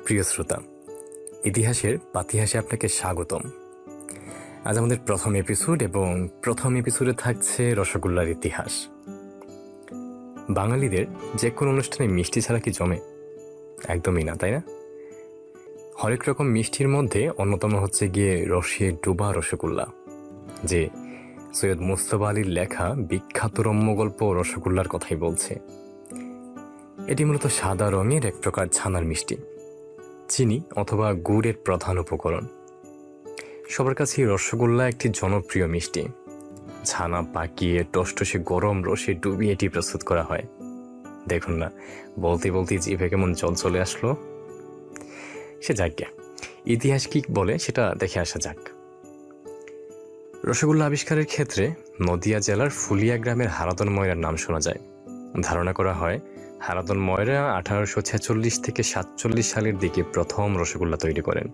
প্রিয় শ্রোতা, ইতিহাসের পাতিহাসে আপনাকে স্বাগতম। আজ আমাদের প্রথম এপিসোড এবং প্রথম এপিসোডে থাকছে রসগোল্লার ইতিহাস। বাঙালিদের যে কোনো অনুষ্ঠানে মিষ্টি ছাড়া কি জমে? একদমই না, তাই না? হরেক রকম মিষ্টির মধ্যে অন্যতম হচ্ছে গিয়ে রসে ডোবা রসগোল্লা, যে সৈয়দ মুজতবা আলীর লেখা বিখ্যাত রম্যগল্প রসগোল্লার কথাই বলছে। এটি মূলত সাদা রঙের এক প্রকার ছানার মিষ্টি, চিনি অথবা গুড়ের প্রধান উপকরণ। সবার কাছে রসগোল্লা একটি জনপ্রিয় মিষ্টি। ছানা পাকিয়ে টসটসে গরম রসে ডুবিয়ে এটি প্রস্তুত করা হয়। দেখুন না, বলতে বলতে জিভে কেমন জল চলে আসলো। সে যাক, ইতিহাস কি বলে সেটা দেখে আসা যাক। রসগোল্লা আবিষ্কারের ক্ষেত্রে নদিয়া জেলার ফুলিয়া গ্রামের হারাদন ময়রার নাম শোনা যায়। ধারণা করা হয় হারাদন ময়রা 1846 থেকে 47 সালের দিকে প্রথম রসগোল্লা তৈরি করেন।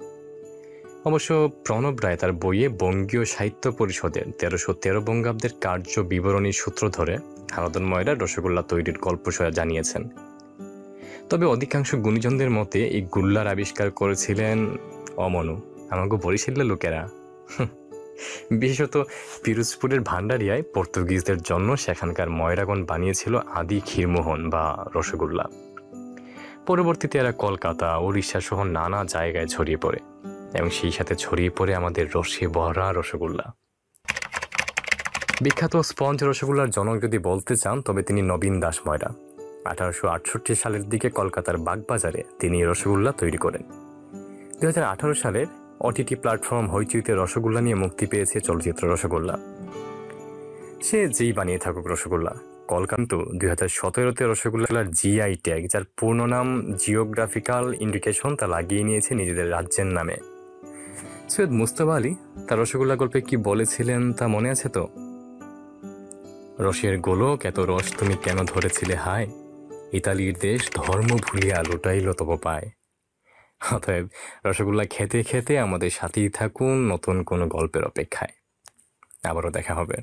অবশ্য প্রণব রায় তার বইয়ে বঙ্গীয় সাহিত্য পরিষদের 1313 বঙ্গাব্দের কার্য বিবরণী সূত্র ধরে হারাদন ময়রা রসগোল্লা তৈরির গল্প জানিয়েছেন। তবে অধিকাংশ গুণীজনদের মতে এই গুল্লার আবিষ্কার করেছিলেন অমনু, আমাকে বরিশালের লোকেরা। বিশেষত পিরোজপুরের ভান্ডারিয়ায় পর্তুগিজদের জন্য সেখানকার ময়রাগণ বানিয়েছিল আদি ক্ষীরমোহন বা রসগোল্লা। পরবর্তীতে এরা কলকাতা, উড়িষ্যা সহ নানা জায়গায় ছড়িয়ে পড়ে এবং সেই সাথে ছড়িয়ে পড়ে আমাদের রসে ভরা রসগোল্লা। বিখ্যাত স্পঞ্জ রসগোল্লার জনক যদি বলতে চান তবে তিনি নবীন দাস ময়রা। 1868 সালের দিকে কলকাতার বাগবাজারে তিনি রসগোল্লা তৈরি করেন। 2018 সালের ওটিটি প্ল্যাটফর্ম হইচইতে রসগোল্লা নিয়ে মুক্তি পেয়েছে চলচ্চিত্র রসগোল্লা। সে যেই বানিয়ে থাকুক রসগোল্লা, কলকাতা 2017-তে রসগোল্লার জিআই ট্যাগ, যার পূর্ণ নাম জিওগ্রাফিক্যাল ইন্ডিকেশন, তা লাগিয়ে নিয়েছে নিজেদের রাজ্যের নামে। সৈয়দ মুজতবা আলী তার রসগোল্লা গল্পে কি বলেছিলেন তা মনে আছে তো? রসের গোলক এত রস তুমি কেন ধরেছিলে হায়, ইতালির দেশ ধর্ম ভুলিয়া লুটাইল তব পায়। অতএব রসগোল্লা খেতে খেতে আমাদের সাথেই থাকুন নতুন কোনো গল্পের অপেক্ষায়। আবারও দেখা হবে।